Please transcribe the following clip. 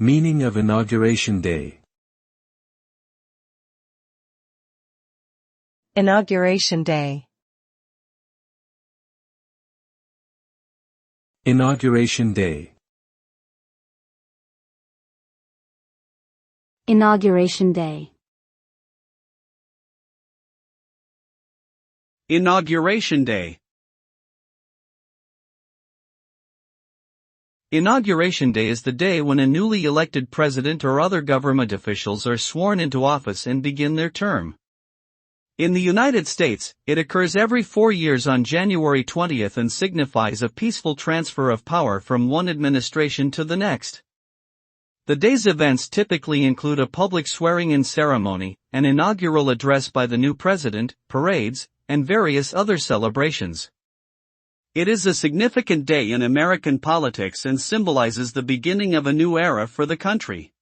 Meaning of Inauguration Day. Inauguration Day. Inauguration Day. Inauguration Day. Inauguration Day. Inauguration Day is the day when a newly elected president or other government officials are sworn into office and begin their term. In the United States, it occurs every 4 years on January 20th and signifies a peaceful transfer of power from one administration to the next. The day's events typically include a public swearing-in ceremony, an inaugural address by the new president, parades, and various other celebrations. It is a significant day in American politics and symbolizes the beginning of a new era for the country.